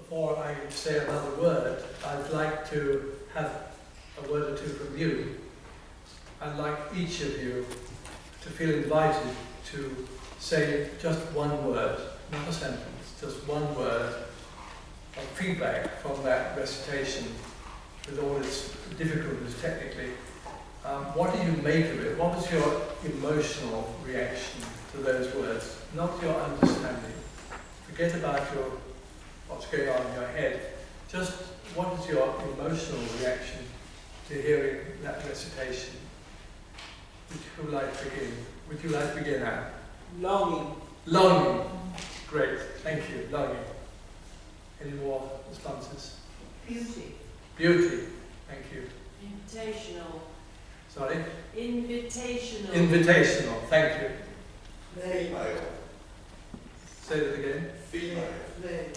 before I say another word, I'd like to have a word or two from you. I'd like each of you to feel invited to say just one word, not a sentence, just one word of feedback from that recitation with all its difficulties technically. What do you make of it? What was your emotional reaction to those words? Not your understanding. Forget about what's going on in your head. Just what is your emotional reaction to hearing that recitation? Would you like to begin? Would you like to begin, Anne? Longing. Longing. Great. Thank you. Longing. Any more responses? Beauty. Beauty. Thank you. Invitational. Sorry? Invitational. Invitational. Thank you. Female. Say that again. Female. Thank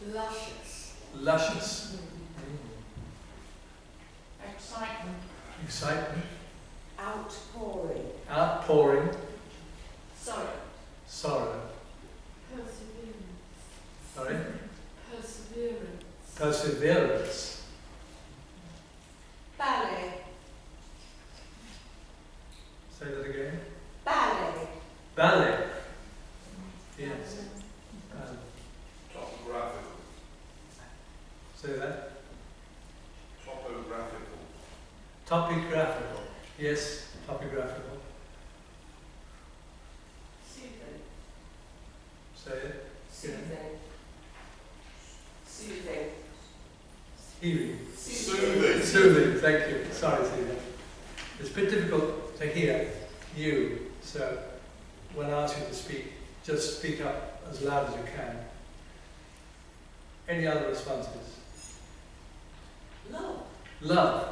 you. Luscious. Luscious. Excitement. Excitement. Outpouring. Outpouring. Sorrow. Sorrow. Perseverance. Sorry? Perseverance. Perseverance. Ballet. Say that again. Ballet. Ballet. Yes. Topographical. Say that. Topographical. Topographical. Yes. Topographical. Soothing. Say it. Soothing. Soothing. Healing. Soothing. Soothing. Thank you. Sorry, Stephen. It's a bit difficult to hear you, so when I ask you to speak, just speak up as loud as you can. Any other responses? Love. Love.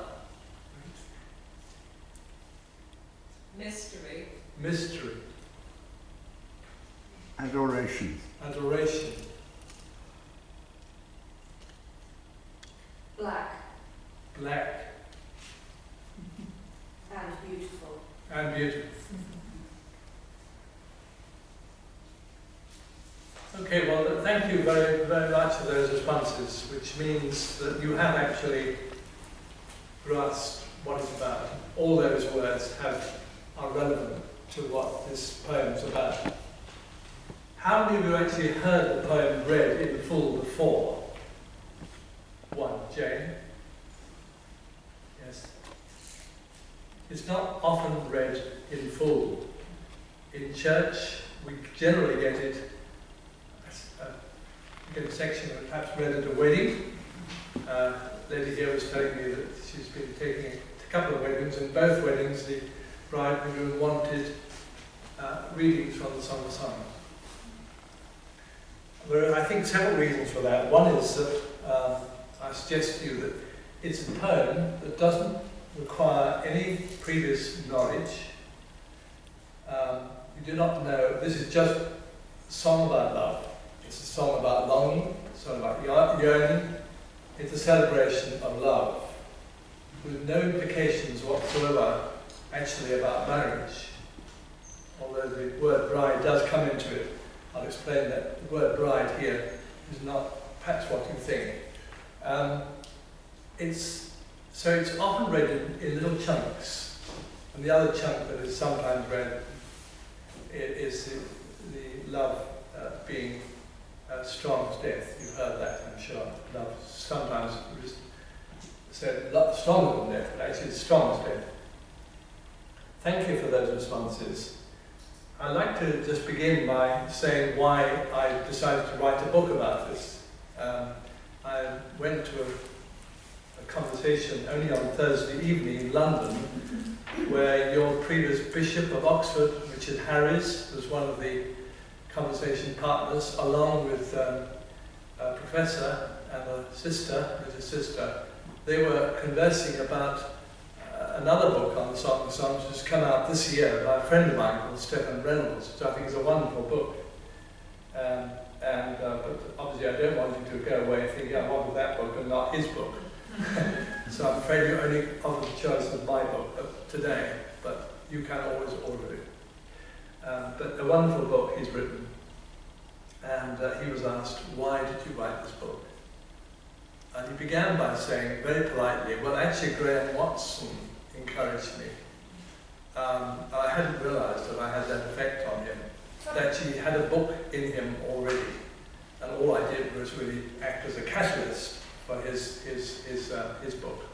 Mystery. Mystery. Adoration. Adoration. Black. Black. And beautiful. And beautiful. Okay, well, thank you very, very much for those responses, which means that you have actually grasped what it's about. All those words are relevant to what this poem is about. How many of you actually heard the poem read in full before? One, Jane? Yes. It's not often read in full. In church, we generally get it. We get a section that perhaps read at a wedding. Lady here was telling me that she's been taking a couple of weddings, and both weddings the bride and groom wanted readings from the Song of Songs. There are, I think, several reasons for that. One is that I suggest to you that it's a poem that doesn't require any previous knowledge. You do not know, this is just a song about love. It's a song about longing, a song about yearning. It's a celebration of love, with no implications whatsoever actually about marriage. Although the word bride does come into it, I'll explain that the word bride here is not perhaps what you think. So it's often read in little chunks, and the other chunk that is sometimes read is the love being strong as death. You've heard that, I'm sure. Love sometimes is said stronger than death, but actually it's strong as death. Thank you for those responses. I'd like to just begin by saying why I decided to write a book about this. I went to a conversation only on Thursday evening in London, where your previous Bishop of Oxford, Richard Harries, was one of the conversation partners, along with a professor and a sister, his sister. They were conversing about another book on the Song of Songs, which has come out this year by a friend of mine called Stephen Reynolds, which I think is a wonderful book. But obviously I don't want you to go away thinking I wanted that book and not his book. So I'm afraid you only offered the choice of my book today, but you can always order it. But a wonderful book he's written. And he was asked, why did you write this book? And he began by saying, very politely, well, actually, Graham Watson encouraged me. I hadn't realised that I had that effect on him, that he had a book in him already. And all I did was really act as a catalyst for his book.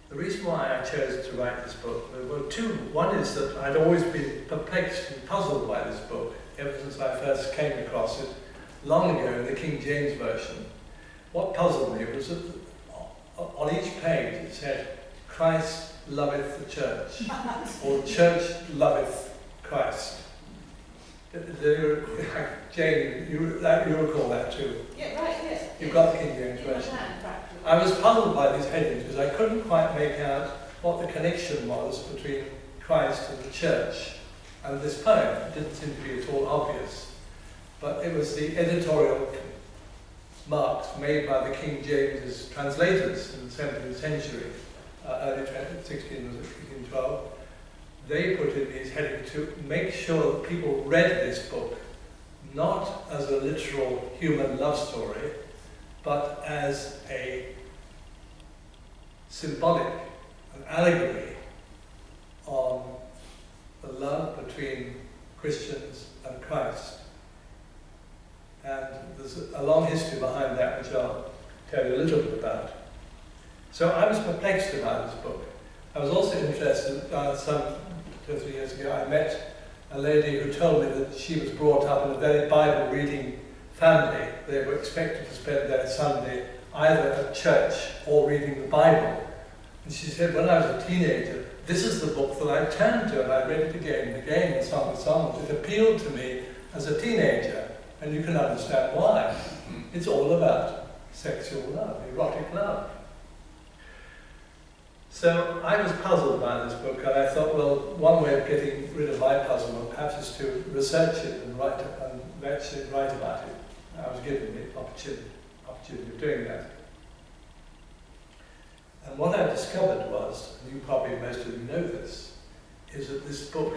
The reason why I chose to write this book, there were two. One is that I'd always been perplexed and puzzled by this book ever since I first came across it long ago in the King James Version. What puzzled me was that on each page it said, Christ loveth the church, or church loveth Christ. Jane, you recall that too? Yeah, right, yes. You've got the King James Version. I was puzzled by these headings because I couldn't quite make out what the connection was between Christ and the church and this poem. It didn't seem to be at all obvious. But it was the editorial marks made by the King James's translators in the 17th century, early 1612. They put in these headings to make sure that people read this book not as a literal human love story, but as a symbolic, an allegory on the love between Christians and Christ. And there's a long history behind that, which I'll tell you a little bit about. So I was perplexed about this book. I was also interested, some 2 or 3 years ago, I met a lady who told me that she was brought up in a very Bible-reading family. They were expected to spend their Sunday either at church or reading the Bible. And she said, when I was a teenager, this is the book that I turned to, and I read it again and again in Song of Songs. It appealed to me as a teenager, and you can understand why. It's all about sexual love, erotic love. So I was puzzled by this book, and I thought, well, one way of getting rid of my puzzlement perhaps is to research it and actually write about it. I was given the opportunity of doing that. And what I discovered was, and you probably most of you know this, is that this book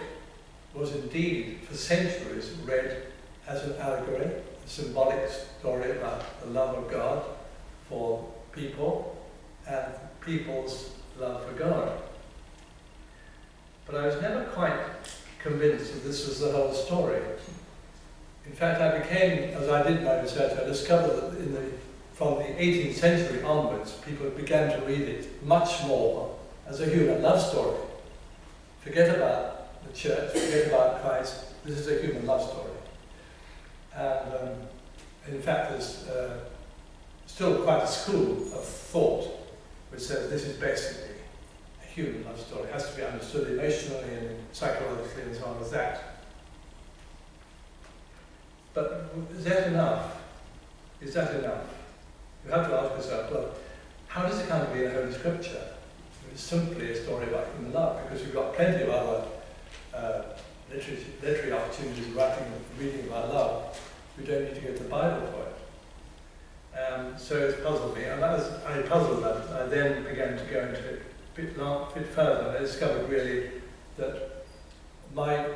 was indeed, for centuries, read as an allegory, a symbolic story about the love of God for people and people's love for God. But I was never quite convinced that this was the whole story. In fact, I became, as I did my research, I discovered that from the 18th century onwards, people began to read it much more as a human love story. Forget about the church, forget about Christ, this is a human love story. And in fact, there's still quite a school of thought which says this is basically a human love story. It has to be understood emotionally and psychologically and so on as that. But is that enough? Is that enough? You have to ask yourself, well, how does it come to be in Holy Scripture? It's simply a story about human love, because you've got plenty of other literary opportunities reading about love. You don't need to go to the Bible for it. So it's puzzled me, and as I puzzled that, I then began to go into it a bit further, and I discovered really that my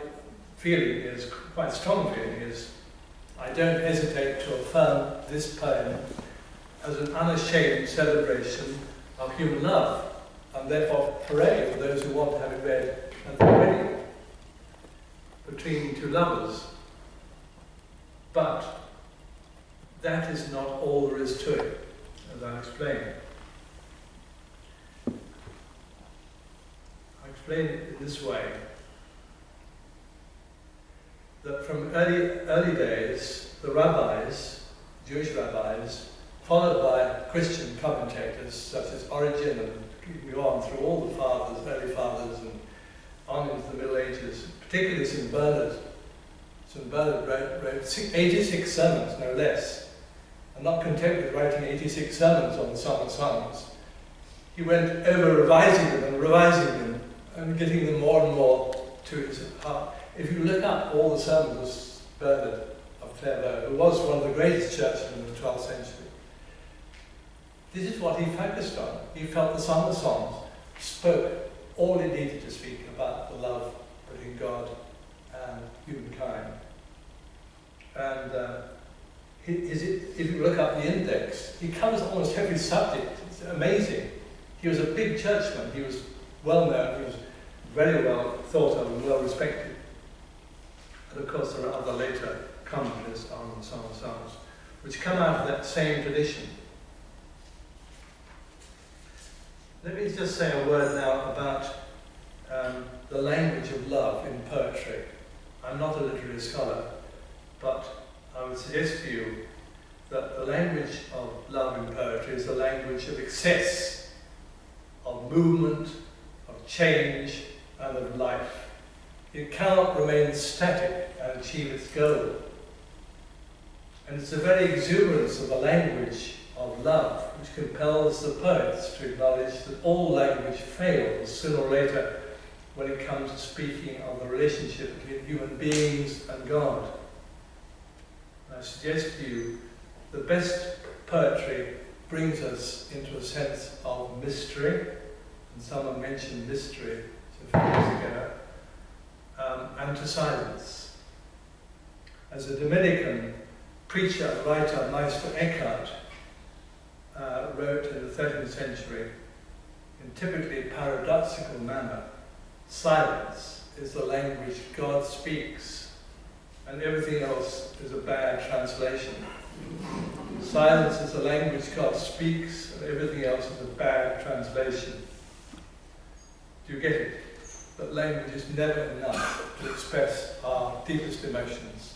feeling is, quite strong feeling is, I don't hesitate to affirm this poem as an unashamed celebration of human love, and therefore hooray for those who want to have it read at the wedding between two lovers. But that is not all there is to it, as I'll explain. I explain it in this way, that from early days, the rabbis, Jewish rabbis, followed by Christian commentators such as Origen, and you go on through all the fathers, early fathers, and on into the Middle Ages, particularly St. Bernard. St. Bernard wrote 86 sermons, no less. And not content with writing 86 sermons on the Song of Songs, he went over revising them and getting them more and more to his heart. If you look up all the sermons of Bernard of Clairvaux, who was one of the greatest churchmen in the 12th century, this is what he focused on. He felt the Song of Songs spoke all it needed to speak about the love between God and humankind. he covers almost every subject. It's amazing. He was a big churchman. He was well known. He was very well thought of and well respected. And of course, there are other later commentaries on Song of Songs, which come out of that same tradition. Let me just say a word now about the language of love in poetry. I'm not a literary scholar, but I would suggest to you that the language of love in poetry is the language of excess, of movement, of change, and of life. It cannot remain static and achieve its goal. And it's the very exuberance of the language of love which compels the poets to acknowledge that all language fails sooner or later when it comes to speaking of the relationship between human beings and God. And I suggest to you the best poetry brings us into a sense of mystery, and someone mentioned mystery a few years ago, and to silence. As a Dominican preacher and writer, Meister Eckhart, wrote in the 13th century, in typically paradoxical manner, silence is the language God speaks, and everything else is a bad translation. Silence is the language God speaks, and everything else is a bad translation. Do you get it? That language is never enough to express our deepest emotions.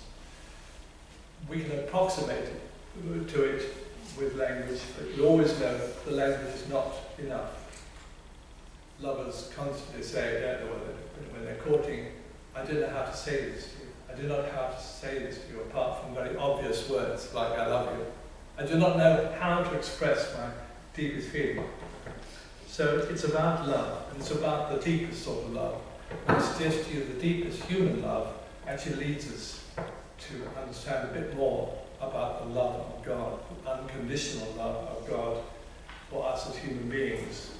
We can approximate to it with language, but you always know the language is not enough. Lovers constantly say, don't know when they're courting, I don't know how to say this to you. I do not know how to say this to you apart from very obvious words like I love you. I do not know how to express my deepest feeling. So it's about love, and it's about the deepest sort of love. And I suggest to you the deepest human love actually leads us to understand a bit more about the love of God, the unconditional love of God for us as human beings,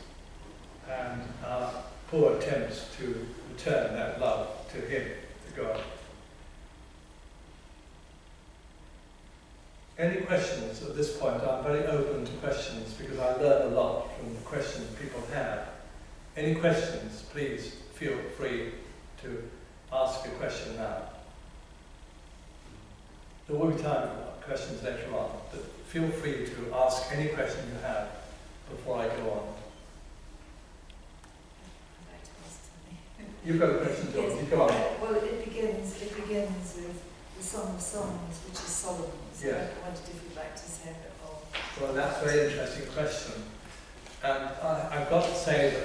and our poor attempts to return that love to Him, to God. Any questions at this point? I'm very open to questions because I learn a lot from the questions people have. Any questions, please feel free to ask a question now. There will be time for questions later on, but feel free to ask any question you have before I go on. You've got a question, George. Yes. You go on. Well, it begins with the Song of Songs, which is Solomon's. Yeah. I wondered if you'd like to say a bit more. Well, that's a very interesting question. And I've got to say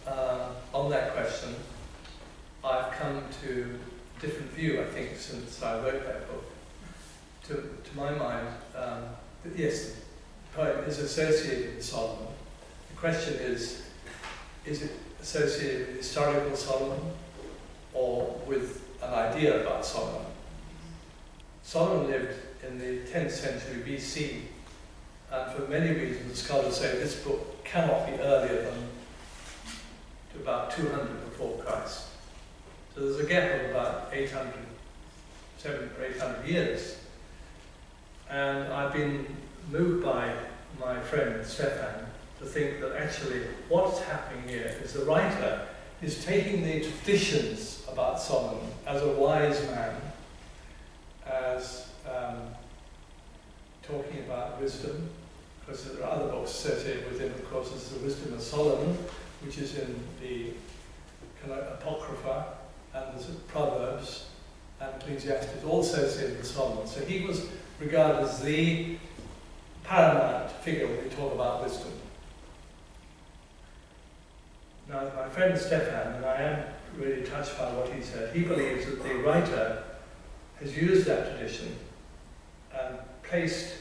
that on that question, I've come to a different view, I think, since I wrote that book. To my mind, yes, the poem is associated with Solomon. The question is it associated with historical Solomon or with an idea about Solomon? Solomon lived in the 10th century BC, and for many reasons scholars say this book cannot be earlier than to about 200 before Christ. So there's a gap of about 700 or 800 years. And I've been moved by my friend Stefan to think that actually what's happening here is the writer is taking the traditions about Solomon as a wise man, as talking about wisdom, because there are other books associated with him. Of course, there's the Wisdom of Solomon, which is in the Apocrypha, and there's Proverbs and Ecclesiastes, all associated with Solomon. So he was regarded as the paramount figure when we talk about wisdom. Now, my friend Stefan, and I am really touched by what he said, he believes that the writer has used that tradition and placed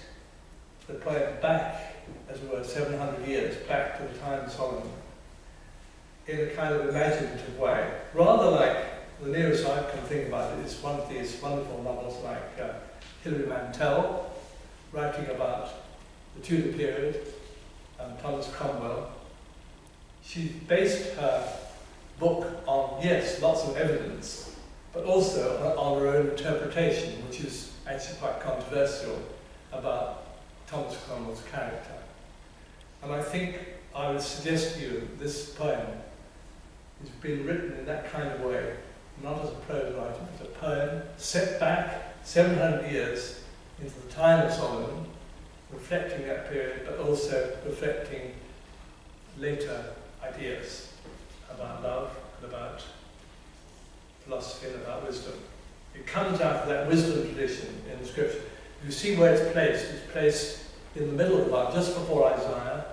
the poem back, as it were, 700 years back to the time of Solomon in a kind of imaginative way. Rather like, the nearest I can think about it is one of these wonderful novels like Hilary Mantel, writing about the Tudor period, and Thomas Cromwell. She based her book on, yes, lots of evidence, but also on her own interpretation, which is actually quite controversial, about Thomas Cromwell's character. And I think I would suggest to you this poem has been written in that kind of way, not as a prose writing, but a poem set back 700 years into the time of Solomon, reflecting that period, but also reflecting later ideas about love and about philosophy and about wisdom. It comes out of that wisdom tradition in the scripture. You see where it's placed. It's placed in the middle of the Bible, just before Isaiah,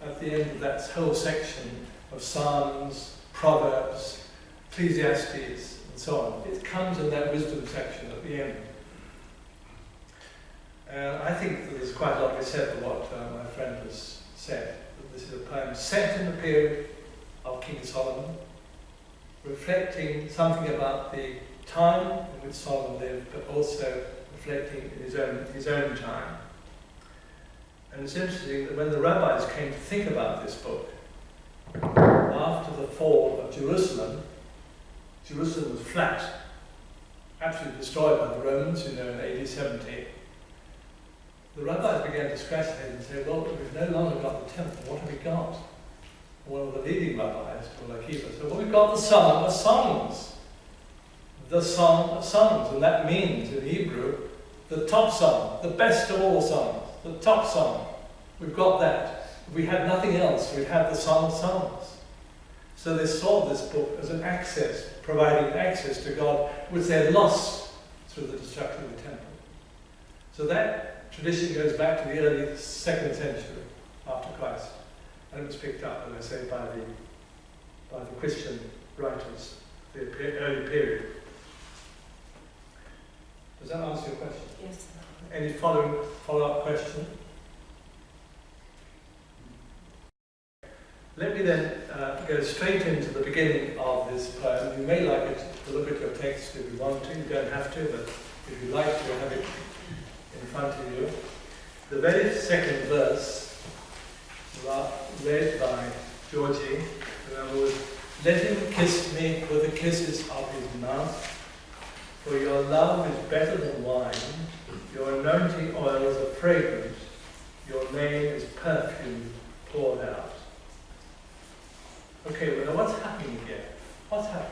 at the end of that whole section of Psalms, Proverbs, Ecclesiastes, and so on. It comes in that wisdom section at the end. I think that there's quite a lot to be said for what my friend has said. That this is a poem set in the period of King Solomon, reflecting something about the time in which Solomon lived, but also reflecting in his own time. And it's interesting that when the rabbis came to think about this book, after the fall of Jerusalem, Jerusalem was flat, absolutely destroyed by the Romans, in AD 70. The rabbis began to scratch their heads and say, well, we've no longer got the temple, what have we got? One of the leading rabbis, Paul Akiva, said, well, we've got the Song of Songs. The Song of Songs, and that means in Hebrew, the top song, the best of all songs, the top song. We've got that. If we had nothing else, we'd have the Song of Songs. So they saw this book as an access, providing access to God, which they had lost through the destruction of the temple. So that tradition goes back to the early 2nd century after Christ, and it was picked up, as I say, by the Christian writers, the early period. Does that answer your question? Yes. Any follow-up question? Let me then go straight into the beginning of this poem. You may like it to look at your text if you want to. You don't have to, but if you like to have it in front of you. The very second verse, read by Georgie, was, let him kiss me with the kisses of his mouth, for your love is better than wine, your anointing oils are fragrant, your name is perfume poured out. Okay, well, now what's happening here? What's happening?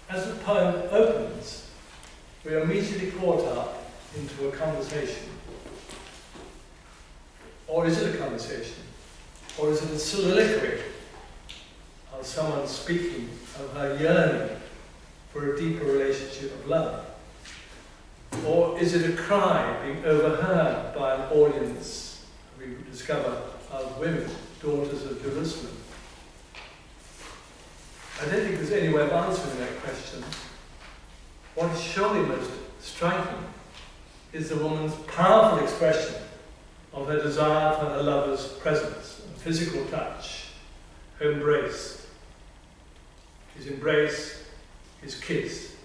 As the poem opens, we are immediately caught up into a conversation. Or is it a conversation? Or is it a soliloquy of someone speaking of her yearning for a deeper relationship of love? Or is it a cry being overheard by an audience, we discover, of women, daughters of Jerusalem? I don't think there's any way of answering that question. What is surely most striking is the woman's powerful expression of her desire for her lover's presence, physical touch, her embrace, his kiss.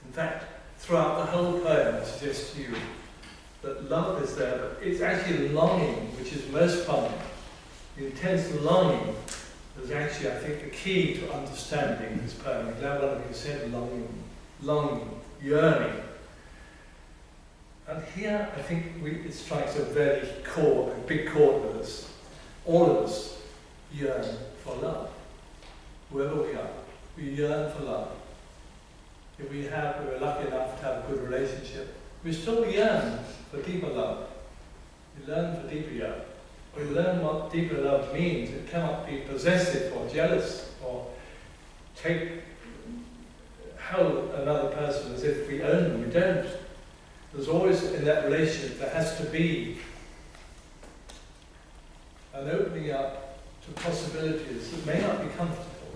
In fact, throughout the whole poem, I suggest to you that love is there, but it's actually longing which is most prominent. The intense longing is actually, I think, the key to understanding this poem. I'm glad one of you said longing, yearning. And here, I think it strikes a very core, a big chord with us. All of us yearn for love. Whoever we are, we yearn for love. If we're lucky enough to have a good relationship, we still yearn for deeper love. We learn for deeper love. We learn what deeper love means. It cannot be possessive or jealous or hold another person as if we own them. We don't. There's always, in that relationship, there has to be an opening up to possibilities that may not be comfortable,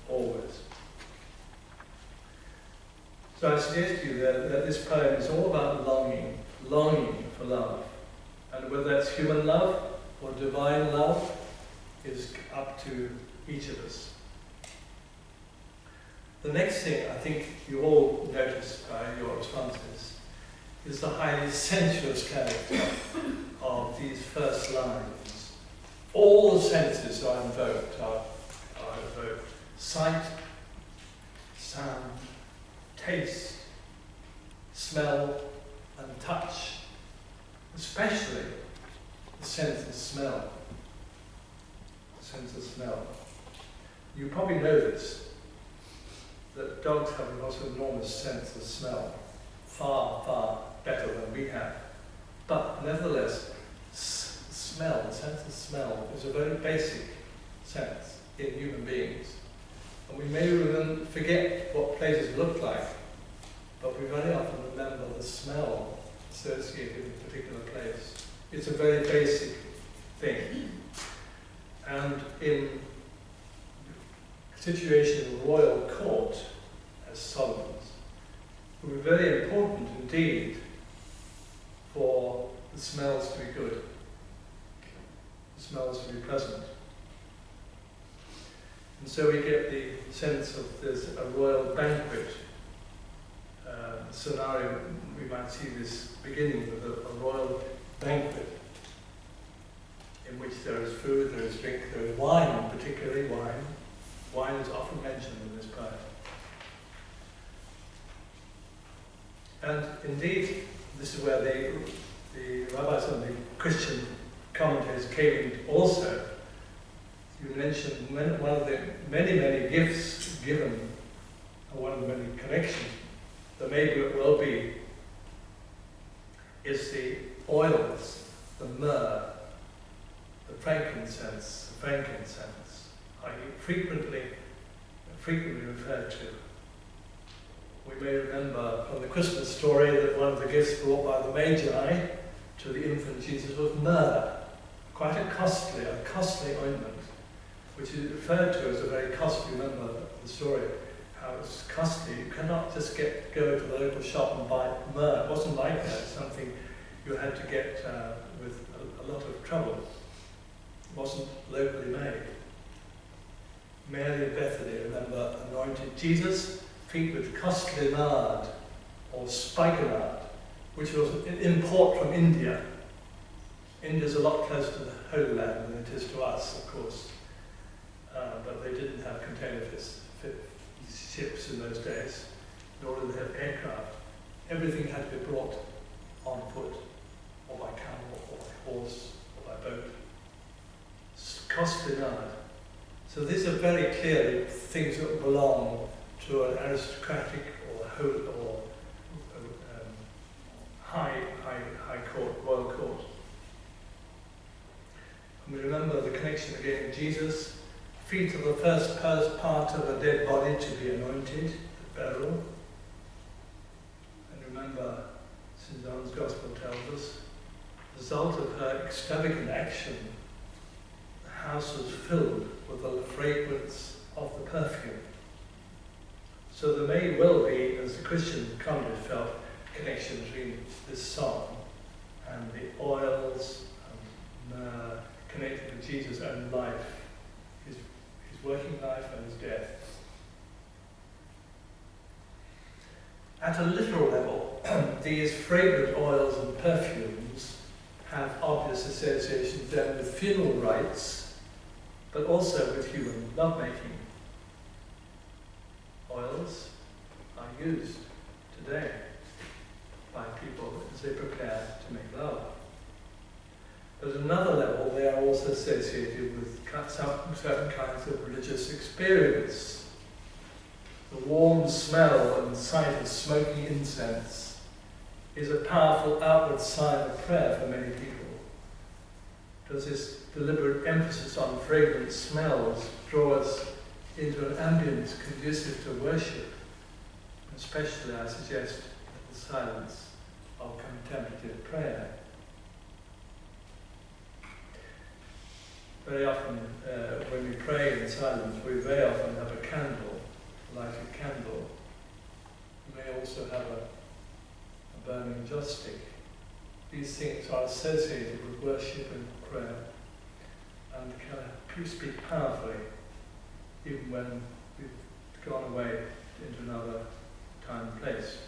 always. So I suggest to you that this poem is all about longing for love. And whether that's human love or divine love is up to each of us. The next thing I think you all noticed by your responses is the highly sensuous character of these first lines. All the senses are invoked. Sight, sound, taste, smell, and touch especially the sense of smell. The sense of smell. You probably know this, that dogs have a lot of enormous sense of smell, far, far better than we have. But nevertheless, smell, the sense of smell, is a very basic sense in human beings. And we may even forget what places look like, but we very often remember the smell associated with a particular place. It's a very basic thing. And in a situation of royal court, as Solomon's, it would be very important indeed for the smells to be good, the smells to be pleasant. And so we get the sense of there's a royal banquet scenario. We might see this beginning with a royal banquet in which there is food, there is drink, there is wine, particularly wine. Wine is often mentioned in this poem. And indeed, this is where the rabbis and the Christian commentators came in also. You mentioned one of the many, many gifts given, or one of the many connections that maybe it will be, is the oils, the myrrh, the frankincense, are frequently referred to. We may remember from the Christmas story that one of the gifts brought by the Magi to the infant Jesus was myrrh, quite a costly ointment, which is referred to as a very costly. Remember the story, how it's costly. You cannot just go to the local shop and buy myrrh. It wasn't like that. It's something you had to get with a lot of trouble. It wasn't locally made. Mary of Bethany, remember, anointed Jesus' feet with costly nard, or spikenard, which was an import from India. India's a lot closer to the Holy Land than it is to us, of course. But they didn't have container ships in those days, nor did they have aircraft. Everything had to be brought on foot, or by camel, or by horse, or by boat. Costly nard. So these are very clearly things that belong to an aristocratic or high court, royal court. And we remember the connection again. Jesus, feet of the first part of a dead body to be anointed, the burial. And remember, St. John's Gospel tells us, the result of her extravagant action, the house was filled with the fragrance of the perfume. So there may well be, as the Christian convert felt, a connection between this song and the oils and myrrh connected with Jesus' own life, his working life and his death. At a literal level, these fragrant oils and perfumes have obvious associations then with funeral rites, but also with human lovemaking. Oils are used today by people as they prepare to make love. But at another level, they are also associated with certain kinds of religious experience. The warm smell and sight of smoking incense is a powerful outward sign of prayer for many people. Does this deliberate emphasis on fragrant smells draw us into an ambience conducive to worship, especially, I suggest, the silence of contemplative prayer? Very often, when we pray in silence, we very often have a candle, a lighted candle. We may also have a burning joss stick. These things are associated with worship and prayer and can speak powerfully, even when we've gone away into another time and place.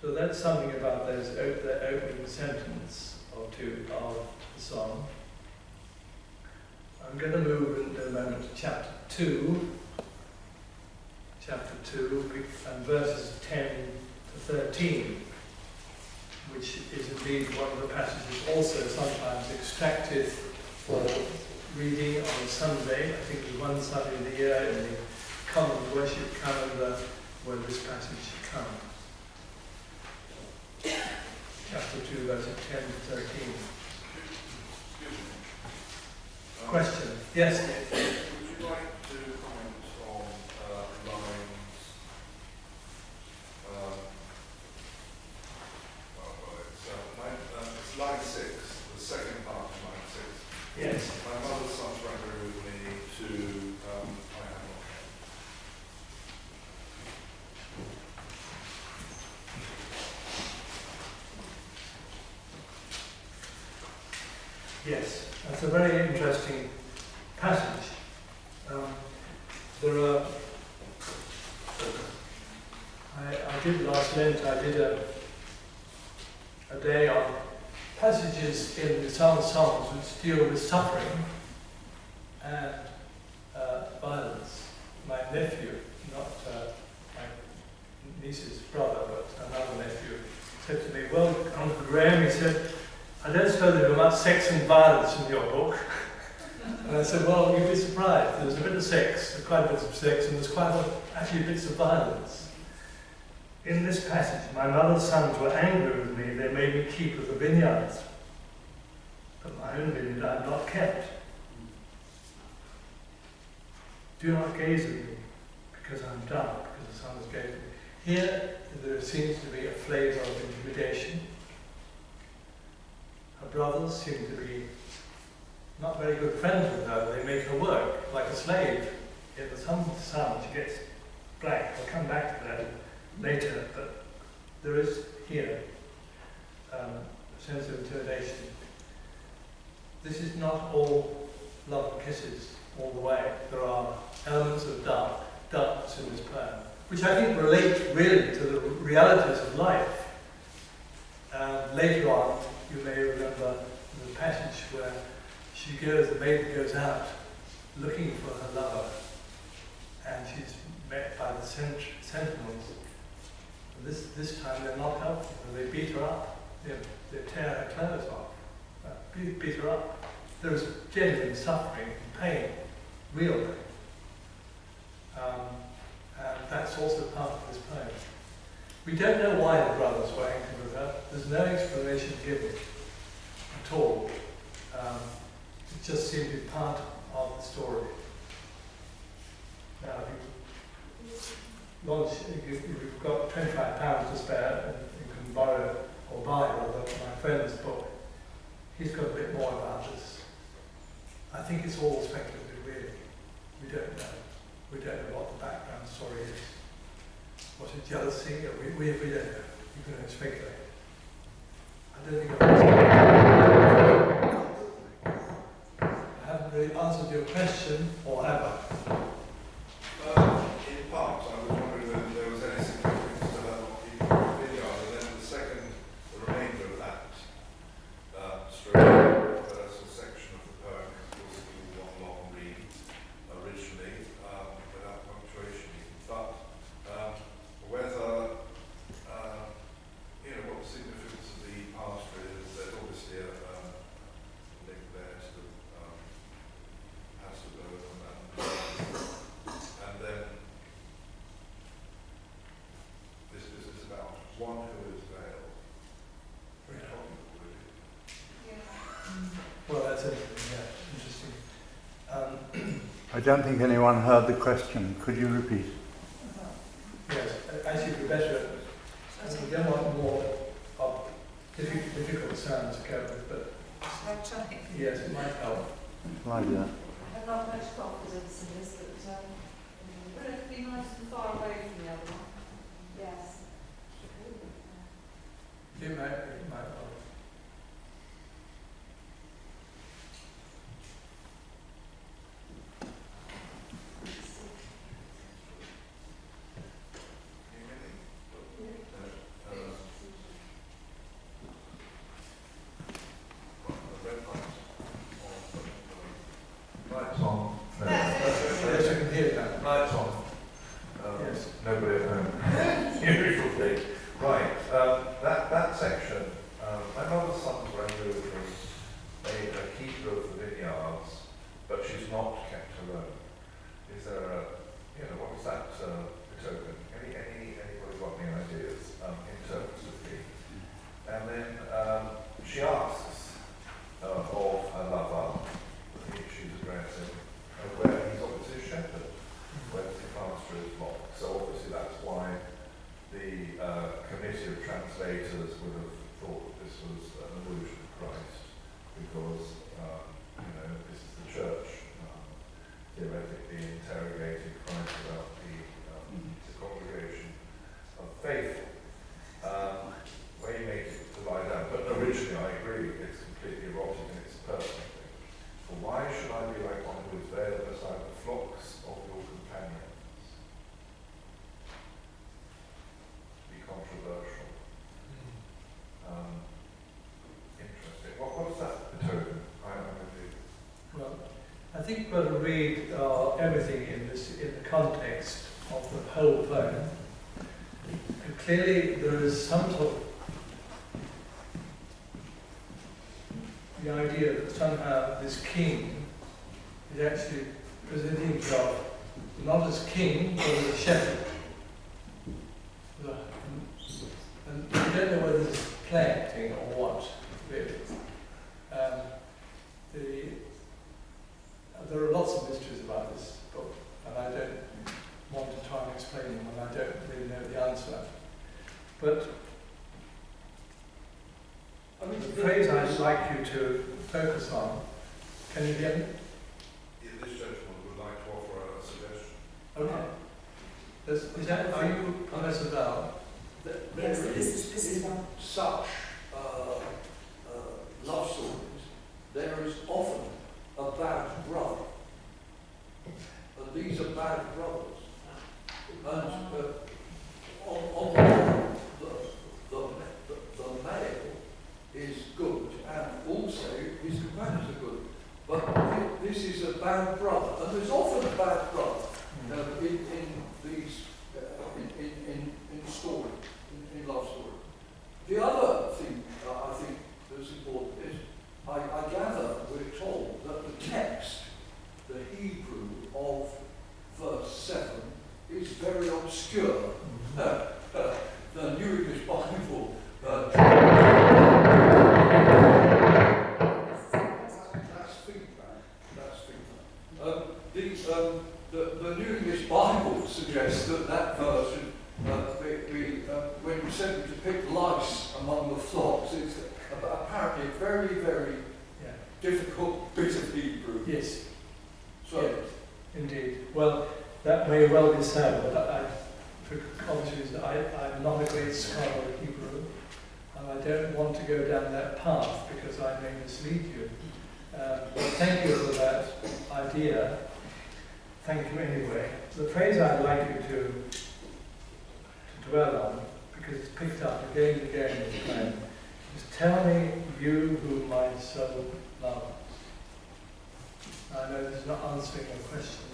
So that's something about the opening sentence or two of the song. I'm going to move in a moment to chapter 2, and verses 10 13, which is indeed one of the passages also sometimes extracted for reading on Sunday. I think there's one Sunday in the year in the common worship calendar where this passage comes. Chapter 2, verses 10 to 13. Question? Yes? Would you like to comment on lines, it's line 6, the second part of line 6. Yes. My mother's sons ran away with me to, I am not. Yes, that's a very interesting passage. There are, I did last Lent, I did a day on passages in the Psalm of Songs which deal with suffering and violence. My nephew, not my niece's brother, but another nephew, said to me, well, Uncle Graham, he said, I don't suppose there's much sex and violence in your book. And I said, well, you'd be surprised. There's a bit of sex, quite a bit of sex, and there's actually bits of violence. In this passage, my mother's sons were angry with me. They made me keep of the vineyards. But my own vineyard I have not kept. Do not gaze at me, because I'm dark, because the sun is gazing. Here, there seems to be a flavour of intimidation. Her brothers seem to be not very good friends with her. They make her work like a slave. In the sun, she gets black. I'll come back to that later, but there is here a sense of intimidation. This is not all love and kisses all the way. There are elements of darkness in this poem, which I think relate really to the realities of life. Later on, you may remember the passage where the maiden goes out looking for her lover, and she's met by the sentinels. And this time they're not helpful, and they beat her up. They tear her clothes off, beat her up. There is genuine suffering and pain, real pain. And that's also part of this poem. We don't know why the brothers were angry with her. There's no explanation given at all. It just seemed to be part of the story. Now, if you've got £25 to spare, and you can borrow or buy rather my friend's book. He's got a bit more about this. I think it's all speculative, really. We don't know. We don't know what the background story is. Was it jealousy? We don't know. You can only speculate. I don't think I haven't really answered your question, or have I? In part, I was wondering whether there was any significance to that not keeping the vineyard, and then the remainder of that story, that's a section of the poem, was one long read originally, without punctuation even, but whether, what the significance of the pastor is, there's obviously a link there to the Passover, and then this is about one who is veiled. Very topical, really. Well, that's interesting. I don't think anyone heard the question. Could you repeat? Yes, actually, it'd be better. We don't want more of difficult sounds to cope with, but I've tried. yes, it might help. Like that. I've not much confidence in this, but Would it be nice and far away from the other one? yes. It might help. Lights on. Yes, you can hear that. Lights on. Yes. Nobody at home. Usual thing. Right. but she's not kept alone. Is there a, what is that betoken? Anybody got any ideas in terms of the? And then she asks of her lover, who she's addressing, where he's obviously a shepherd, where does he pasture his flock? So obviously that's why the committee of translators would have thought this was an allusion to Christ, because this is the church theoretically interrogating Christ about the congregation of faithful. Where you make it to lie down, but originally I agree it's completely erotic and it's a personal thing. But why should I be like one who is there beside the flocks of your companions? Be controversial. Interesting. What was that betoken? I'm with you. Well, I think we've got to read everything in the context of the whole poem. And clearly there is some sort of the idea that somehow this king is actually presenting himself not as king, but as a shepherd. And you don't know whether this is play acting or what, really. There are lots of mysteries about this book, and I don't want to try and explain them when I don't really know the answer. But the phrase I'd like you to focus on, can you hear me? This gentleman would like to offer a suggestion. Okay. Are you Professor Bell? Yes, this is one. Such love stories, there is often a bad brother. And these are bad brothers. And on the male is good, and also his companions are good. But this is a bad brother, and there's often a bad brother in these in story, in love story. The other thing I think that's important is I gather we're told that the text, the Hebrew of verse 7, is very obscure. The New English Bible. That's feedback. The New English Bible suggests that version, when you sent me to pick lice among the flocks, it's apparently a very, very difficult bit of Hebrew. Yes. So, yes, indeed. Well, that may well be so, but for obvious reasons, I'm not a great scholar of Hebrew, and I don't want to go down that path because I may mislead you. But thank you for that idea. Thank you anyway. The phrase I'd like you to dwell on, because it's picked up again and again in the poem, is tell me you whom my soul loves. I know this is not answering your question,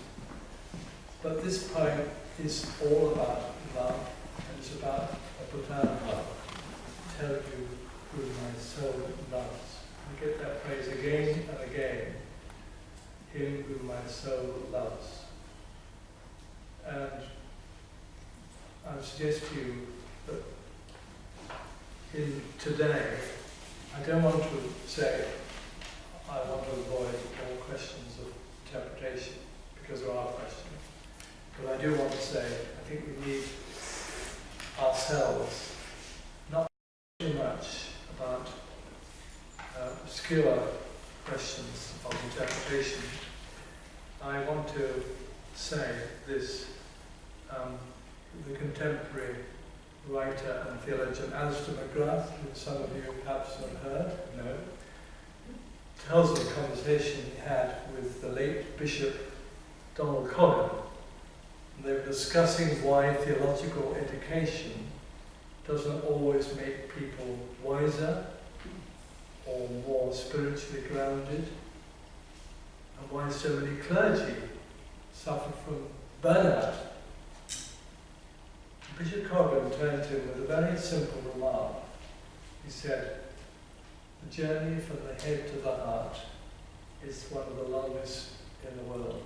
but this poem is all about love, and it's about a profound love. Tell you whom my soul loves. We get that phrase again and again. Him whom my soul loves. And I would suggest to you that in today, I don't want to say I want to avoid all questions of interpretation, because there are questions. But I do want to say I think we need ourselves not too much about obscure questions of interpretation. I want to say this, the contemporary writer and theologian Alistair McGrath, who some of you perhaps have heard, tells of a conversation he had with the late Bishop Donald Coggan. And they were discussing why theological education doesn't always make people wiser or more spiritually grounded, and why so many clergy suffer from burnout. Bishop Coggan turned to him with a very simple remark. He said, the journey from the head to the heart is one of the longest in the world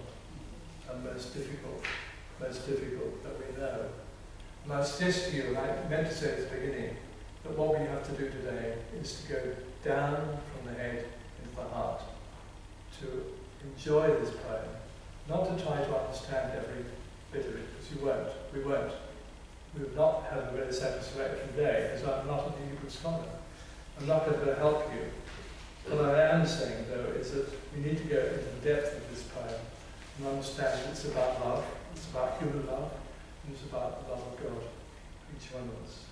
and most difficult that we know. And I suggest to you, and I meant to say at the beginning, that what we have to do today is to go down from the head into the heart, to enjoy this poem, not to try to understand every bit of it, because we won't. We will not have a very satisfactory day, because I'm not a Hebrew scholar. I'm not going to help you. What I am saying, though, is that we need to go into the depth of this poem and understand it's about love, it's about human love, and it's about the love of God, each one of us.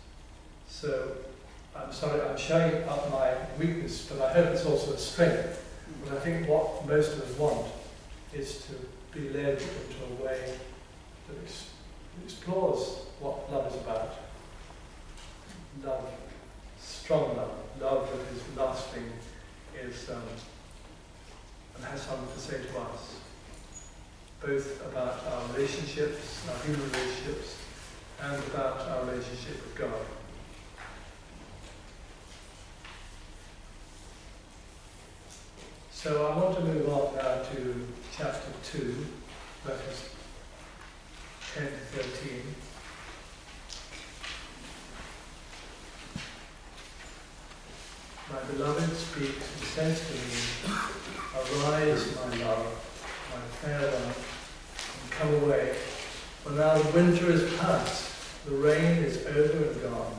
So, I'm sorry, I'm showing up my weakness, but I hope it's also a strength. But I think what most of us want is to be led into a way that explores what love is about. Love, strong love that is lasting, and has something to say to us, both about our relationships, our human relationships, and about our relationship with God. So I want to move on now to chapter 2, verses 10 to 13. My beloved speaks and says to me, arise, my love, my fair one, and come away. For now the winter is past, the rain is over and gone.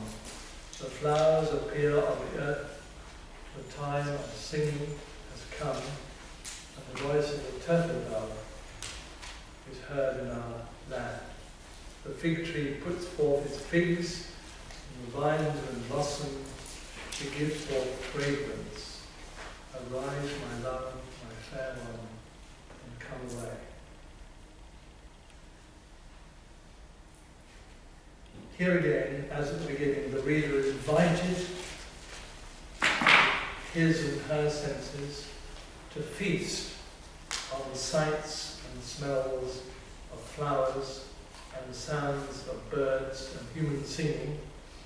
The flowers appear on the earth, the time of singing has come, and the voice of the turtle dove is heard in our land. The fig tree puts forth its figs, and the vines are in blossom. She gives forth fragrance. Arise, my love, my fair one, and come away. Here again, as at the beginning, the reader is invited, his and her senses, to feast on the sights and smells of flowers and the sounds of birds and human singing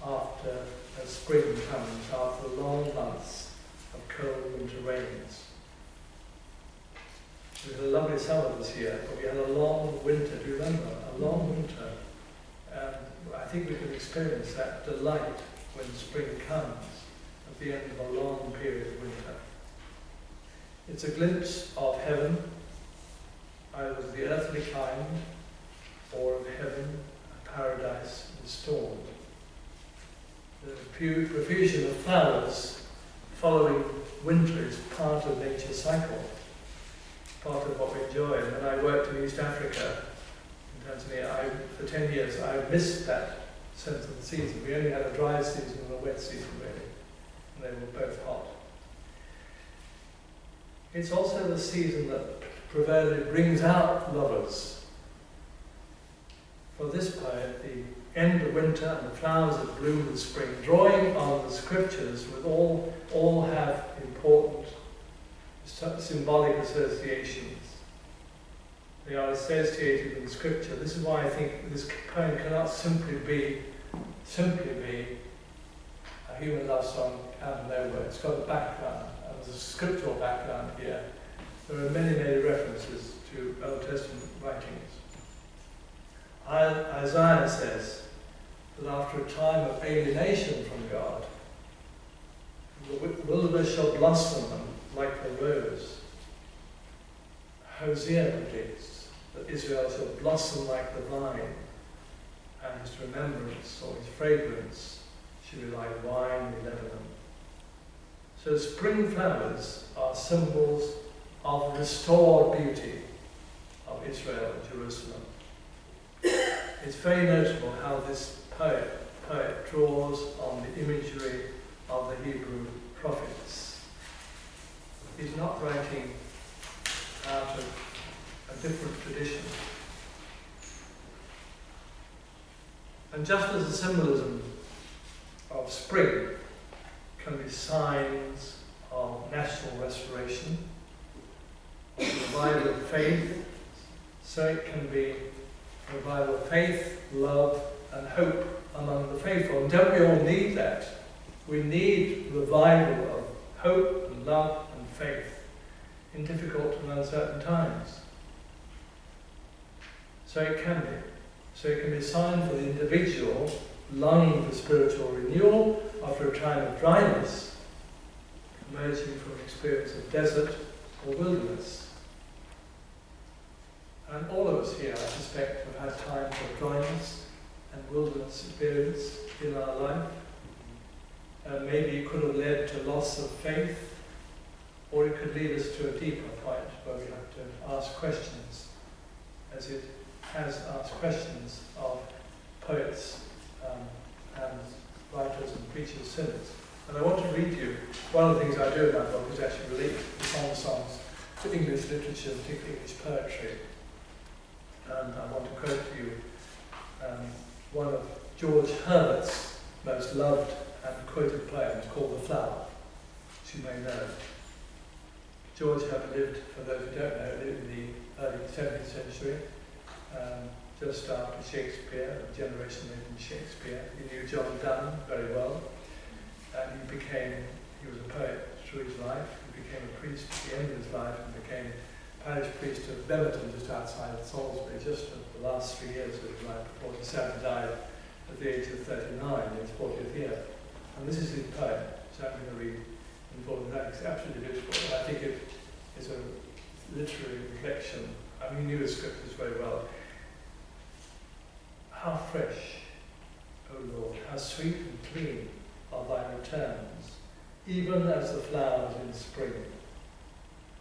after as spring comes, after long months of cold winter rains. We had a lovely summer this year, but we had a long winter. Do you remember? A long winter. And I think we can experience that delight when spring comes at the end of a long period of winter. It's a glimpse of heaven, either the earthly kind or of heaven, a paradise installed. The profusion of flowers following winter is part of nature's cycle, part of what we enjoy. And when I worked in East Africa, in Tanzania, for 10 years, I missed that sense of the season. We only had a dry season and a wet season, really, and they were both hot. It's also the season that proverbially brings out lovers. For this poet, the end of winter and the flowers that bloom in spring, drawing on the scriptures, with all have important symbolic associations. They are associated with scripture. This is why I think this poem cannot simply be a human love song out of nowhere. It's got a background, and there's a scriptural background here. There are many, many references to Old Testament writings. Isaiah says that after a time of alienation from God, the wilderness shall blossom like the rose. Hosea predicts that Israel shall blossom like the vine, and his remembrance or his fragrance shall be like wine in Lebanon. So spring flowers are symbols of restored beauty of Israel and Jerusalem. It's very notable how this poet draws on the imagery of the Hebrew prophets. He's not writing out of a different tradition. And just as the symbolism of spring can be signs of national restoration, of revival of faith, so it can be a revival of faith, love, and hope among the faithful. And don't we all need that? We need revival of hope and love and faith in difficult and uncertain times. So it can be. So it can be a sign for the individual longing for spiritual renewal after a time of dryness, emerging from an experience of desert or wilderness. And all of us here, I suspect, have had times of dryness and wilderness experience in our life. Maybe it could have led to loss of faith, or it could lead us to a deeper point where we have to ask questions, as it has asked questions of poets and writers and preachers since. And I want to read you, one of the things I do in my book is actually relate the Song of Songs to English literature, particularly English poetry. And I want to quote to you one of George Herbert's most loved and quoted poems called The Flower, which you may know. George Herbert lived, for those who don't know, lived in the early 17th century, just after Shakespeare, a generation later than Shakespeare. He knew John Donne very well, and he was a poet through his life. He became a priest at the end of his life and became parish priest of Bemerton, just outside of Salisbury, just for the last 3 years of his life before he sadly died at the age of 39 in his 40th year. And this is his poem, which I'm going to read in full. It's absolutely beautiful, and I think it is a literary reflection. I mean, he knew the scriptures very well. How fresh, O Lord, how sweet and clean are thy returns, even as the flowers in spring,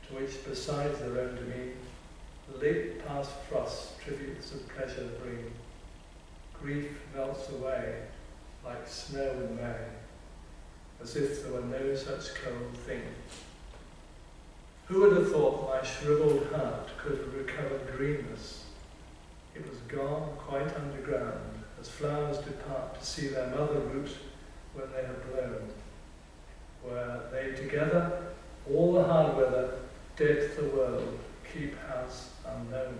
to which besides their own demean, the late past frost tributes of pleasure bring. Grief melts away like snow in May, as if there were no such cold thing. Who would have thought my shriveled heart could have recovered greenness? It was gone quite underground, as flowers depart to see their mother root when they have blown. Where they together, all the hard weather, dead to the world, keep house unknown.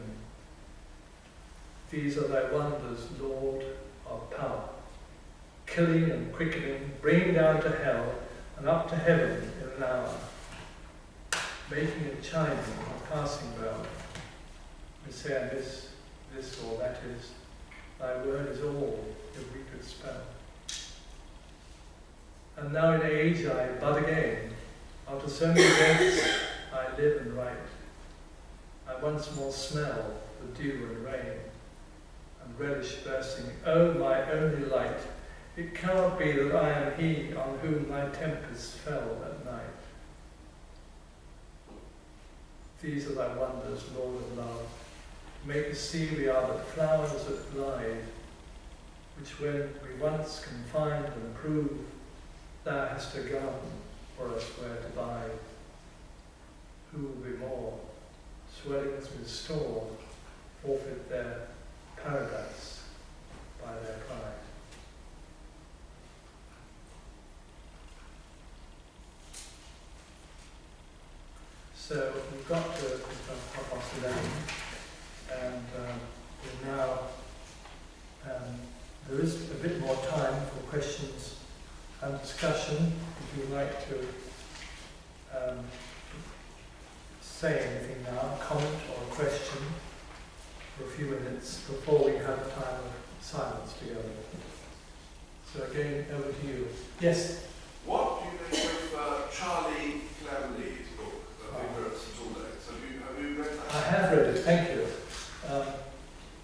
These are thy wonders, Lord of power, killing and quickening, bringing down to hell and up to heaven in an hour, making it chiming a passing bell. We say, and this or that is, thy word is all that we could spell. And now in age I bud again, after so many deaths I live and write. I once more smell the dew and rain, and relish bursting, oh my only light, it cannot be that I am he on whom thy tempest fell at night. These are thy wonders, Lord of love. Make us see we are but flowers that glide, which when we once can find and approve, thou hast a garden for us where to bide. Who will be more? Swellings with store, forfeit their paradise by their pride. So we've got to 11:30, and we're now, there is a bit more time for questions and discussion. If you would like to say anything now, comment or a question for a few minutes before we have a time of silence together. So again, over to you. Yes? What do you make of Charlie Cleverley's book, Vicar at St Albans? Have you read that? I have read it, thank you.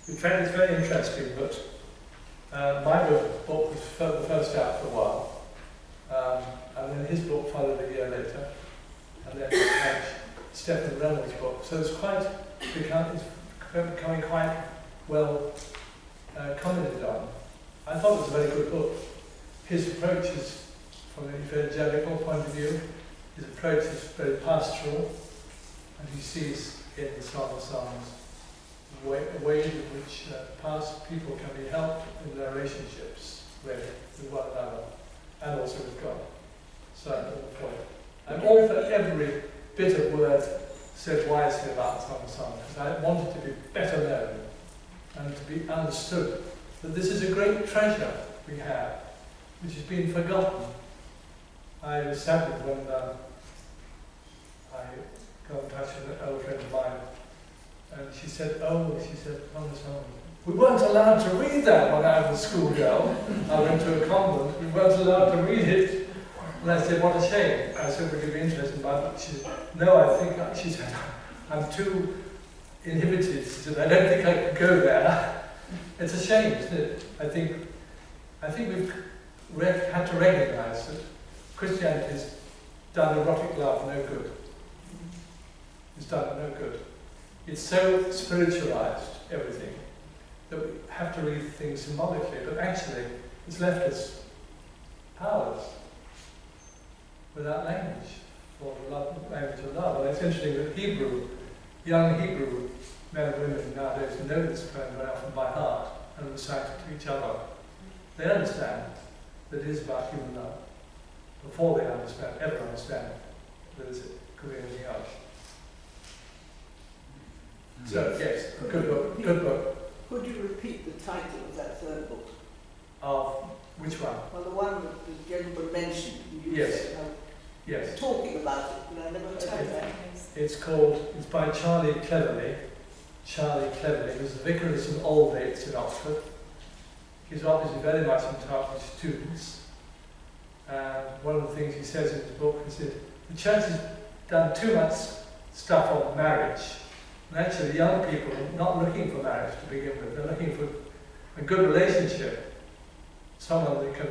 In fact, it's very interesting, but my book was the first out for a while, and then his book followed a year later, and then I had Stephen Reynolds' book. So it's becoming quite well commented on. I thought it was a very good book. His approach is, from an evangelical point of view, his approach is very pastoral, and he sees in the Song of Songs a way in which past people can be helped in their relationships with one another and also with God. So I'm all for every bit of word said wisely about the Song of Songs, because I want it to be better known and to be understood that this is a great treasure we have, which has been forgotten. I was saddened when I got in touch with an old friend of mine, and she said, Thomas Holmes, we weren't allowed to read that when I was a schoolgirl. I went to a convent, we weren't allowed to read it. And I said, what a shame. I said, would you be interested in my book? She said, no, I think, she said, I'm too inhibited. She said, I don't think I could go there. It's a shame, isn't it? I think we've had to recognise that Christianity's done erotic love no good. It's done it no good. It's so spiritualised, everything, that we have to read things symbolically, but actually it's left us powerless without language, for the language of love. And it's interesting that young Hebrew men and women nowadays know this poem very often by heart and recite it to each other. They understand that it is about human love before they ever understand that it could be anything else. So, yes, a good book, good book. Could you repeat the title of that third book? Of which one? Well, the one that the gentleman mentioned. You Yes. said, Yes. talking about it, but I never heard of that. It's by Charlie Cleverly. Charlie Cleverly, who's the vicar of St Aldate's in Oxford. He's obviously very much in touch with students. And one of the things he says in his book is that the church has done too much stuff on marriage. And actually, young people are not looking for marriage to begin with. They're looking for a good relationship, someone they can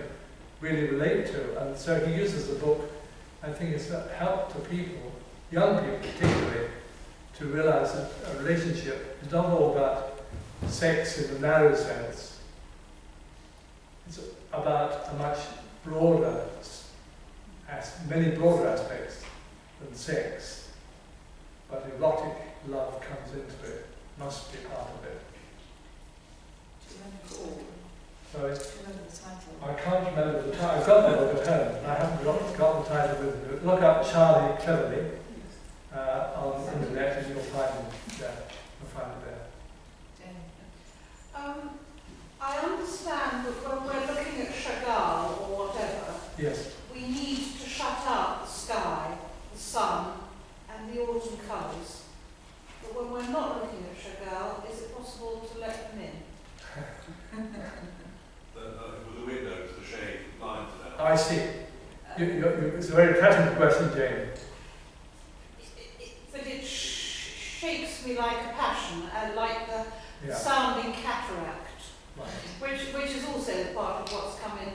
really relate to. And so he uses the book, I think it's a help to people, young people particularly, to realise that a relationship is not all about sex in the narrow sense. It's about a much broader, many broader aspects than sex. But erotic love comes into it, must be part of it. Sorry? I can't remember the title. I've got the book at home. I haven't got the title with me. Look up Charlie Cleverly on the internet and you'll find it there. You'll find it there. I understand that when we're looking at Chagall or whatever, Yes. we need to shut out the sky, the sun, and the autumn colours. But when we're not looking at Chagall, is it possible to let them in? With the windows, the shade, lines and that. I see. It's a very practical question, Jane. But it shakes me like a passion, and like the Yeah. sounding cataract, Right. which is also part of what's come in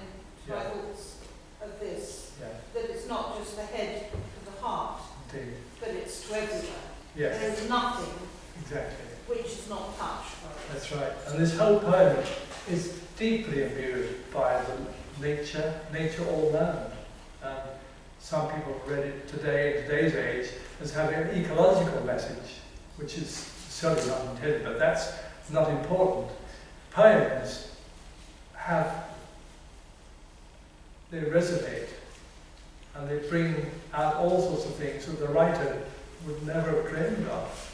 my Yeah. thoughts of this, Yeah. that it's not just the head to the heart, Indeed. but it's to everywhere. Yes. There's nothing Exactly. which is not touched. That's right. And this whole poem is deeply imbued by the nature all round. Some people have read it today, in today's age, as having an ecological message, which is certainly not intended, but that's not important. Poems they resonate, and they bring out all sorts of things that the writer would never have dreamed of.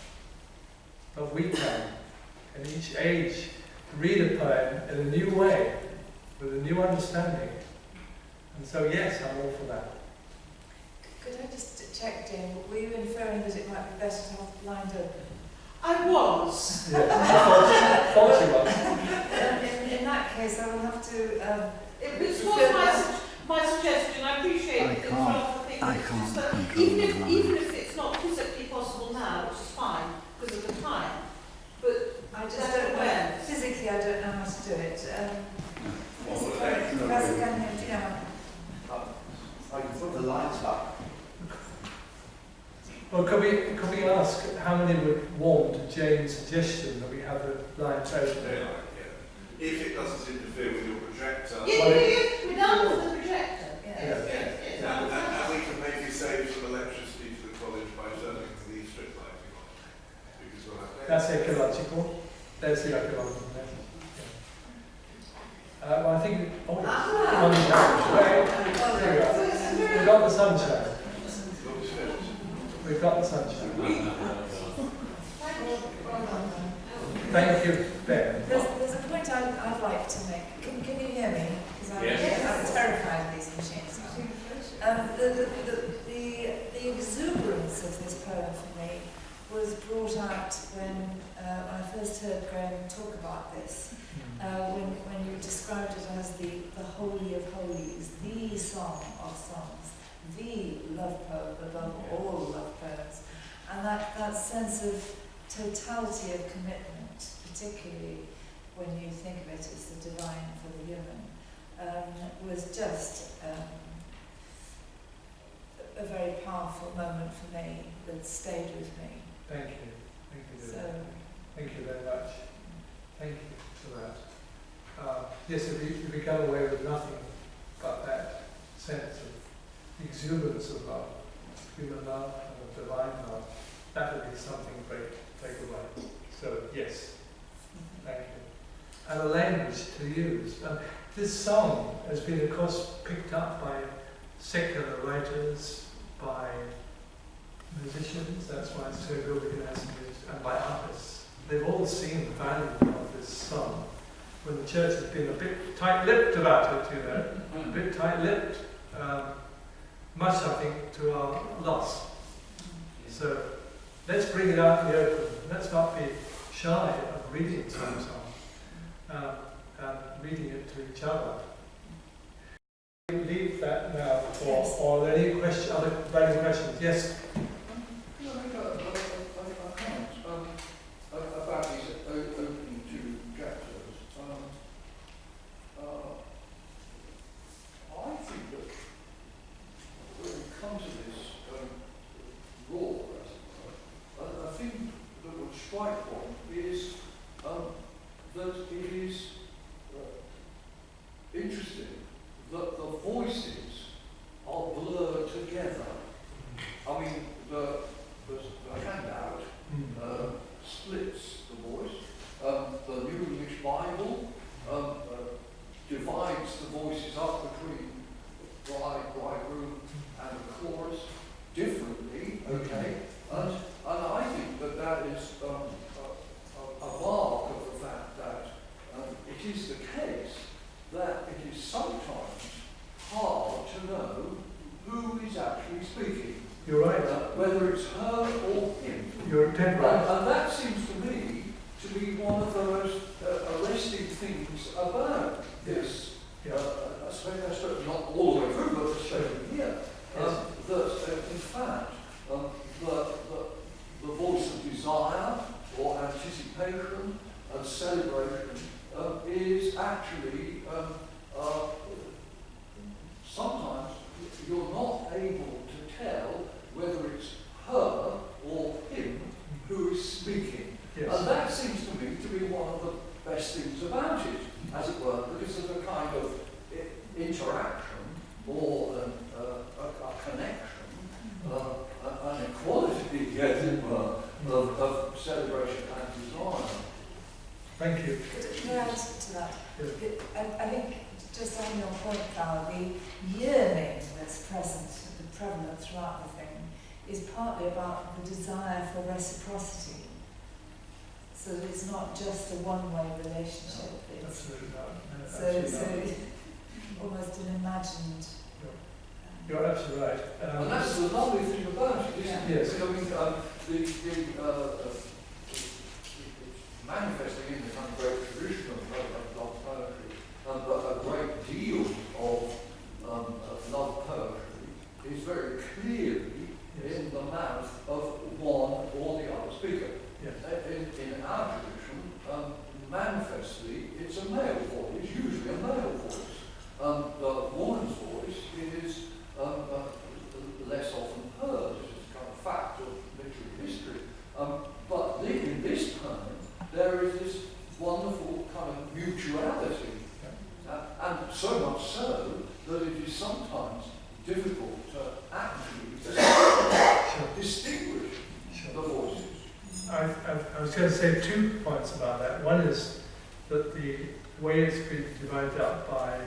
But we can, in each age, read a poem in a new way, with a new understanding. And so, yes, I'm all for that. Could I just check, Jane, were you inferring that it might be better to have the blind open? I was. Yes, faulty one. In that case, I will have to... This was my suggestion. I appreciate I that it's can't- rather thing. I It's can't just that control even the mind. if it's not physically possible now, which is fine because of the time, but I just that's don't know. aware. Physically, I don't know how to do it. I can put the lights up. Well, could we ask how many would warm to Jane's suggestion that we have the lines open? Daylight, yeah. If it doesn't interfere with your projector, We're done with the projector. Yeah. and we can maybe save some electricity to the college by turning the strip lighting on. Because we'll have That's ecological. There's the ecological message. Yeah. Well, I think... There we are. We've got the sunshine. We've got the sunshine. Thank you, Ben. There's a point I'd like to make. Can you hear me? Because I'm terrified of these machines. The exuberance of this poem for out when I first heard Graham talk about this, when you described it as the Holy of Holies, the Song of Songs, the love poem above all love poems. And that sense of totality of commitment, particularly when you think of it as the divine for the human, was just a very powerful moment for me that stayed with me. Thank you. Thank you. So, Thank you very much. Thank you for that. Yes, if we go away with nothing but that sense of exuberance of love, human love and of divine love, that would be something great to take away. So, yes, thank you. And a language to use. This song has been, of course, picked up by secular writers, by musicians, that's why it's so good we can have some music, and by artists. They've all seen the value of this song. When the church has been a bit tight-lipped about it, you know, a bit tight-lipped, much, I think, to our loss. So let's bring it out in the open. Let's not be shy of reading some song, and reading it to each other. Leave that now for, Yes. or are there any other burning questions? Yes? Can I make a comment about these opening two chapters? I think that when it comes to this law, as it were, I think that would strike one is that it is interesting that the voices are blurred together. I mean, the handout splits the voice. The New English Bible divides the voices up between the bride, bridegroom, and the chorus differently. Okay, and I think that is a mark of the fact that it is the case that it is sometimes hard to know who is actually speaking. You're right. Whether it's her or him. You're dead right. And that seems to me to be one of the most arresting things about this. Especially not all the way through, but especially here. That in fact, the voice of desire or anticipation and celebration is actually sometimes you're not able to tell whether it's her or him who is speaking. Yes. And that seems to me to be one of the best things about it, as it were, because of a kind of interaction or a connection, an equality, as it were, of celebration and desire. Thank you. can I add to that? Yes. I think, just on your point, Carl, the yearning that's present, the prevalent throughout the thing, is partly about the desire for reciprocity. So that it's not just a one-way relationship. It's Absolutely not. so almost an imagined. You're absolutely right. And that's the lovely thing about it, isn't Yeah. it? Yes. I mean, it's manifesting in the kind of great tradition of love poetry, but a great deal of love poetry is very clearly in the mouth of one or the other speaker. Yes. In our tradition, manifestly, it's a male voice, usually a male voice. The woman's voice is less often heard. This is a kind of fact of literary history. But in this time, there is this wonderful kind of mutuality. And so much so that it is sometimes difficult to actually distinguish the voices. I was going to say 2 points about that. One is that the way it's been divided up by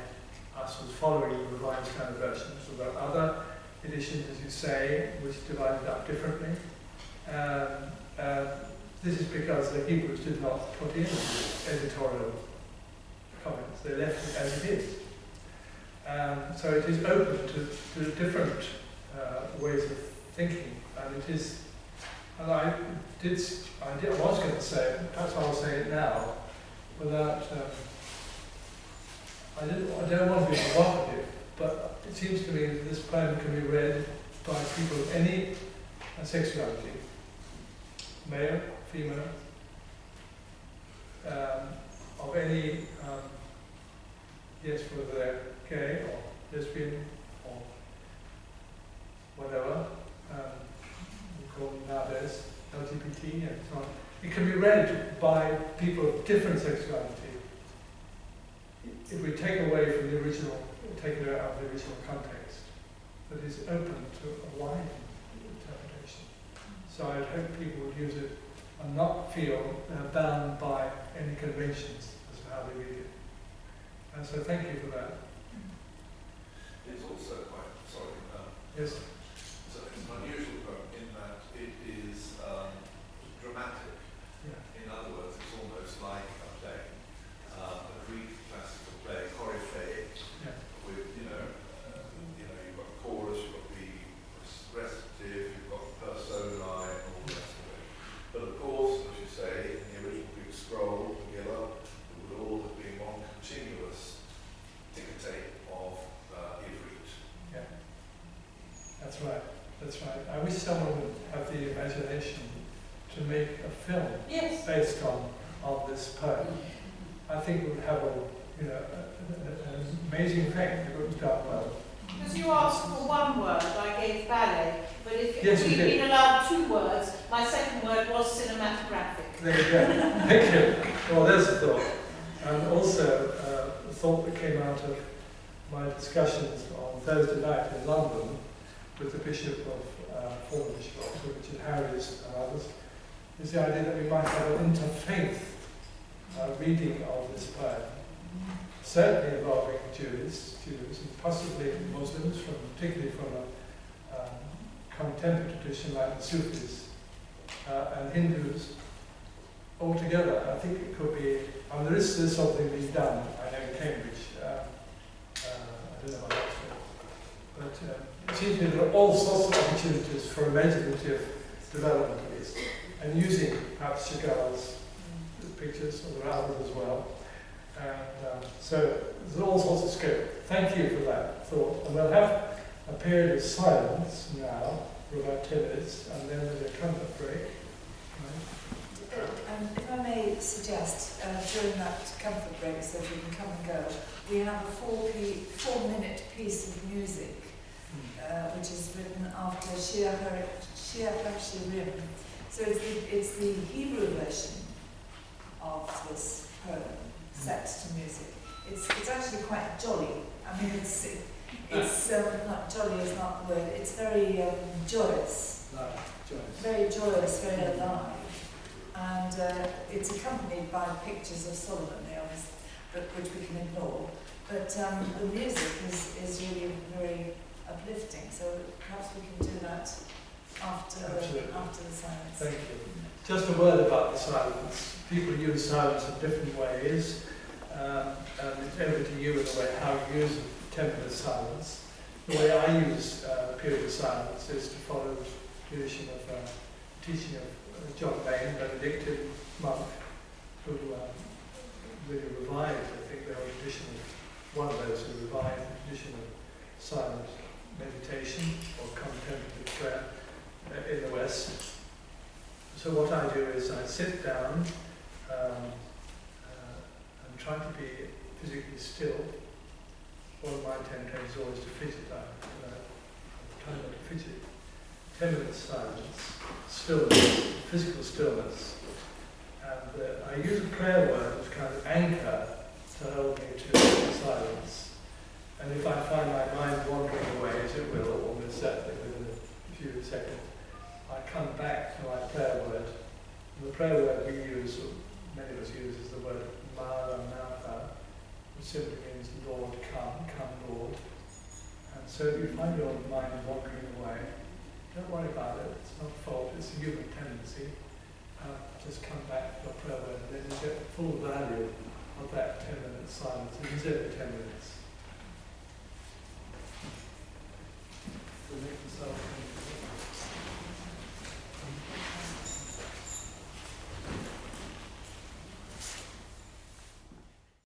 us was following the Revised Standard Version. So there are other editions, as you say, which divided up differently. This is because the Hebrews did not put in editorial comments. They left it as it is. So it is open to different ways of thinking, and it is And I was going to say it, perhaps I'll say it now, without, I don't want to be provocative, but it seems to me that this poem can be read by people of any sexuality, male, female, of any, yes, whether they're gay or lesbian or whatever, we call them nowadays LGBT and so on. It can be read by people of different sexuality. If we take away from the original, take it out of the original context, that is open to a wide interpretation. So I hope people would use it and not feel bound by any conventions as to how they read it. And so thank you for that. It's also quite, sorry, Yes. so it's an unusual poem in that it is dramatic. Yeah. In other words, it's almost like a play, a Greek classical play, Coryphée, Yeah. with, you've got chorus, you've got the recitative, you've got personae, and all the rest of it. But of course, as you say, in the original Greek scroll, Megillah, it would all have been one continuous ticker-tape of Ivrit. Yeah. That's right. That's right. I wish someone would have the imagination to make a film Yes. based on this poem. I think it would have an amazing effect if it was done well. Because you asked for one word, I gave ballet, but if Yes, you we'd did. been allowed 2 words, my second word was cinematographic. There you go. Thank you. Well, there's a thought. And also a thought that came out of my discussions on Thursday night in London with the Bishop of, former Bishop of Oxford, Richard Harries and others, is the idea that we might have an interfaith reading of this poem, certainly involving Jews, and possibly Muslims, particularly from a contemporary tradition like the Sufis, and Hindus, all together. I think it could be, there is something being done, I know in Cambridge, I don't know about Oxford, but it seems to me there are all sorts of opportunities for imaginative development at least, and using perhaps Chagall's pictures, or there are others as well. And so there's all sorts of scope. Thank you for that thought. And we'll have a period of silence now for about 10 minutes, and then there's a comfort break. If I may suggest, during that comfort break, so we can come and go, we have a 4-minute piece of music, which is written after Shir HaShirim. So it's the Hebrew version of this poem set to music. It's actually quite jolly. I mean, it's not jolly is not the word. It's very joyous. Very joyous, very alive. And it's accompanied by pictures of Solomon, which we can ignore. But the music is really very uplifting. So perhaps we can do that after the silence. Thank you. Just a word about the silence. People use silence in different ways, and it's over to you in a way how you use a 10-minute silence. The way I use a period of silence is to follow the tradition of teaching of John Maine, Benedictine monk, who really revived, I think, the whole tradition of one of those who revived the tradition of silent meditation or contemplative prayer in the West. So what I do is I sit down and try to be physically still. One of my temptations is always to fidget. I'm trying not to fidget. 10 minutes silence, stillness, physical stillness. And I use a prayer word as kind of anchor to hold me to silence. And if I find my mind wandering away, as it will, almost certainly within a few seconds, I come back to my prayer word. And the prayer word we use, or many of us use, is the word Maranatha, which simply means Lord, come, Lord. And so if you find your mind wandering away, don't worry about it, it's not a fault, it's a human tendency. Just come back to your prayer word, and then you get the full value of that 10-minute silence. It is only 10 minutes. So make yourself